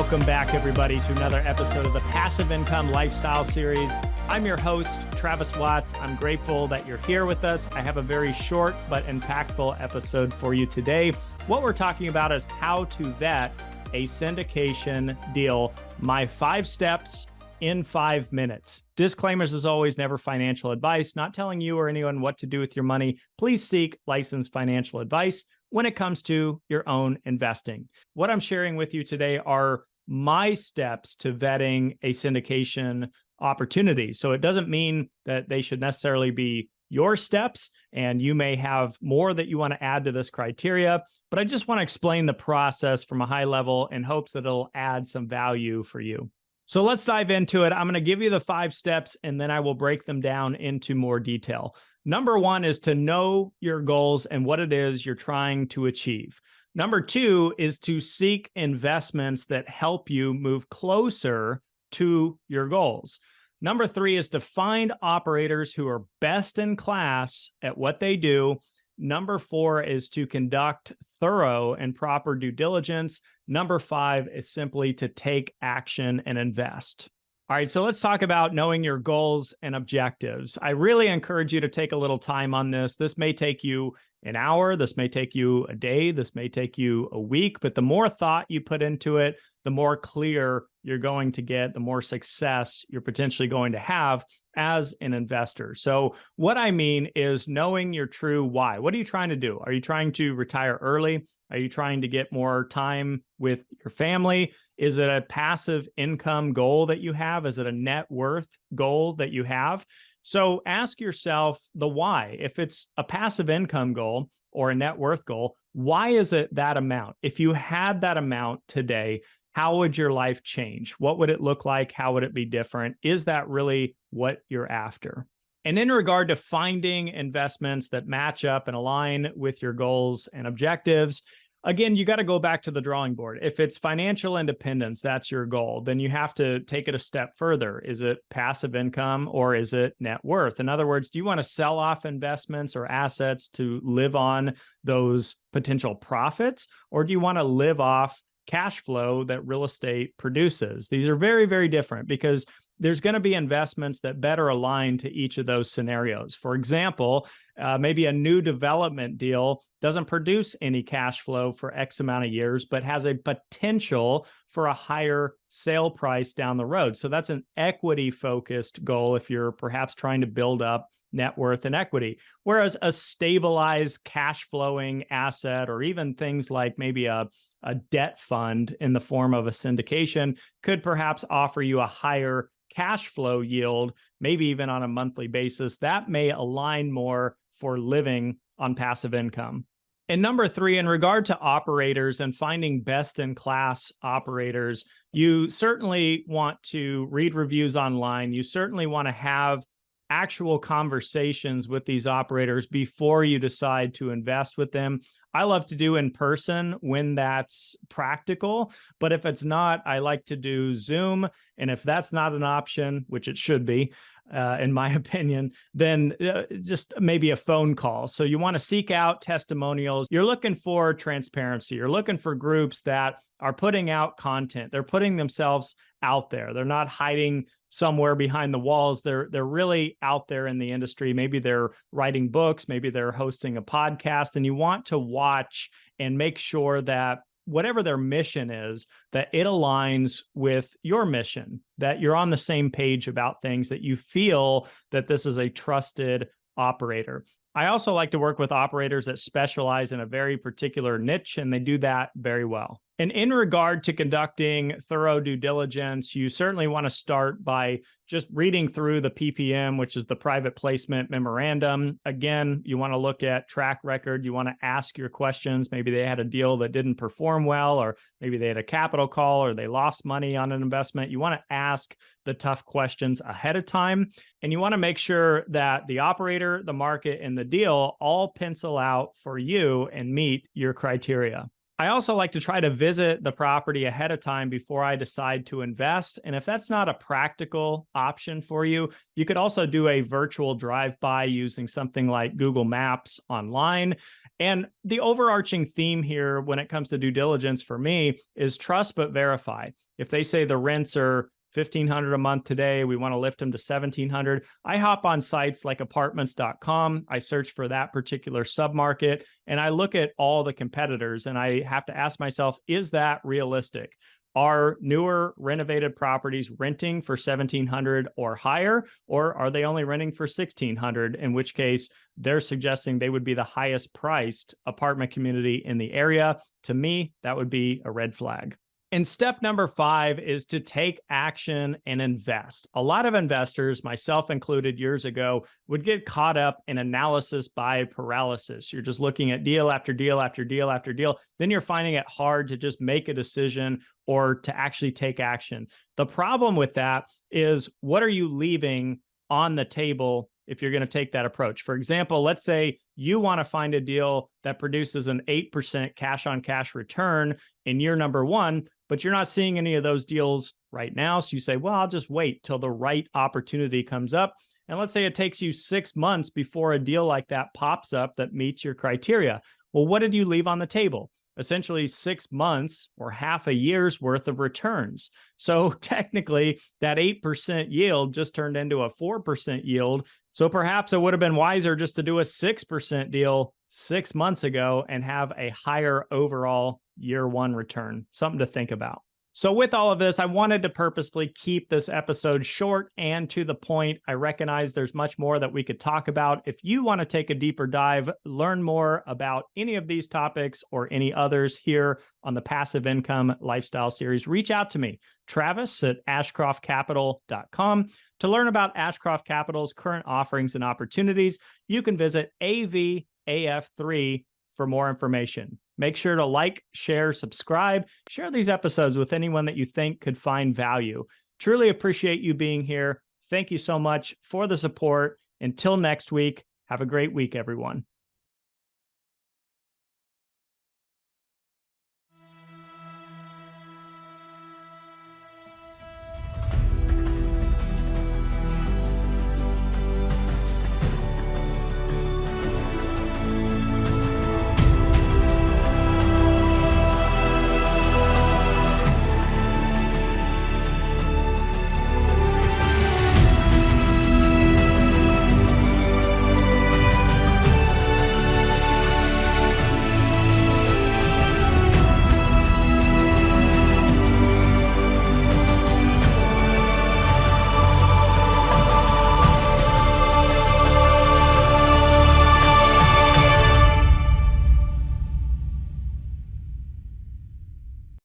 Welcome back, everybody, to another episode of the Passive Income Lifestyle Series. I'm your host, Travis Watts. I'm grateful that you're here with us. I have a very short but impactful episode for you today. What we're talking about is how to vet a syndication deal. My 5 steps in 5 minutes. Disclaimers as always, never financial advice, not telling you or anyone what to do with your money. Please seek licensed financial advice when it comes to your own investing. What I'm sharing with you today are my steps to vetting a syndication opportunity. So it doesn't mean that they should necessarily be your steps, and you may have more that you want to add to this criteria, but I just want to explain the process from a high level in hopes that it'll add some value for you. So let's dive into it. I'm going to give you the 5 steps, and then I will break them down into more detail. Number 1 is to know your goals and what it is you're trying to achieve. Number 2 is to seek investments that help you move closer to your goals. Number 3 is to find operators who are best in class at what they do. Number 4 is to conduct thorough and proper due diligence. Number 5 is simply to take action and invest. All right, so let's talk about knowing your goals and objectives. I really encourage you to take a little time on this. This may take you an hour, this may take you a day, this may take you a week, but the more thought you put into it, the more clear you're going to get, the more success you're potentially going to have as an investor. So what I mean is knowing your true why. What are you trying to do? Are you trying to retire early? Are you trying to get more time with your family? Is it a passive income goal that you have? Is it a net worth goal that you have? So ask yourself the why. If it's a passive income goal or a net worth goal, why is it that amount? If you had that amount today, how would your life change? What would it look like? How would it be different? Is that really what you're after? And in regard to finding investments that match up and align with your goals and objectives, again, you got to go back to the drawing board. If it's financial independence, that's your goal, then you have to take it a step further. Is it passive income or is it net worth? In other words, do you want to sell off investments or assets to live on those potential profits? Or do you want to live off cash flow that real estate produces? These are very, very different because there's going to be investments that better align to each of those scenarios. For example, maybe a new development deal doesn't produce any cash flow for X amount of years, but has a potential for a higher sale price down the road. So that's an equity-focused goal if you're perhaps trying to build up net worth and equity. Whereas a stabilized cash flowing asset, or even things like maybe a debt fund in the form of a syndication, could perhaps offer you a higher cash flow yield, maybe even on a monthly basis. That may align more for living on passive income. And number 3, in regard to operators and finding best in class operators, you certainly want to read reviews online. You certainly want to have actual conversations with these operators before you decide to invest with them. I love to do in person when that's practical, but if it's not, I like to do Zoom. And if that's not an option, which it should be, in my opinion, then just maybe a phone call. So you want to seek out testimonials. You're looking for transparency. You're looking for groups that are putting out content. They're putting themselves out there. They're not hiding somewhere behind the walls. They're really out there in the industry. Maybe they're writing books, maybe they're hosting a podcast, and you want to watch and make sure that whatever their mission is, that it aligns with your mission, that you're on the same page about things, that you feel that this is a trusted operator. I also like to work with operators that specialize in a very particular niche, and they do that very well. And in regard to conducting thorough due diligence, you certainly want to start by just reading through the PPM, which is the private placement memorandum. Again, you want to look at track record. You want to ask your questions. Maybe they had a deal that didn't perform well, or maybe they had a capital call, or they lost money on an investment. You want to ask the tough questions ahead of time. And you want to make sure that the operator, the market, and the deal all pencil out for you and meet your criteria. I also like to try to visit the property ahead of time before I decide to invest. And if that's not a practical option for you, you could also do a virtual drive-by using something like Google Maps online. And the overarching theme here when it comes to due diligence for me is trust but verify. If they say the rents are $1,500 a month today, we want to lift them to $1,700. I hop on sites like apartments.com. I search for that particular submarket and I look at all the competitors and I have to ask myself, is that realistic? Are newer renovated properties renting for $1,700 or higher, or are they only renting for $1,600? In which case, they're suggesting they would be the highest priced apartment community in the area. To me, that would be a red flag. And step number 5 is to take action and invest. A lot of investors, myself included years ago, would get caught up in analysis by paralysis. You're just looking at deal after deal after deal after deal. Then you're finding it hard to just make a decision or to actually take action. The problem with that is, what are you leaving on the table if you're going to take that approach? For example, let's say you want to find a deal that produces an 8% cash on cash return in year number 1, but you're not seeing any of those deals right now. So you say, well, I'll just wait till the right opportunity comes up. And let's say it takes you 6 months before a deal like that pops up that meets your criteria. Well, what did you leave on the table? Essentially 6 months or half a year's worth of returns. So technically that 8% yield just turned into a 4% yield. So perhaps it would have been wiser just to do a 6% deal 6 months ago and have a higher overall year 1 return. Something to think about. So with all of this, I wanted to purposefully keep this episode short and to the point. I recognize there's much more that we could talk about. If you want to take a deeper dive, learn more about any of these topics or any others here on the Passive Income Lifestyle Series, reach out to me, Travis at ashcroftcapital.com. To learn about Ashcroft Capital's current offerings and opportunities, you can visit AVAF3 for more information. Make sure to like, share, subscribe, share these episodes with anyone that you think could find value. Truly appreciate you being here. Thank you so much for the support. Until next week, have a great week, everyone.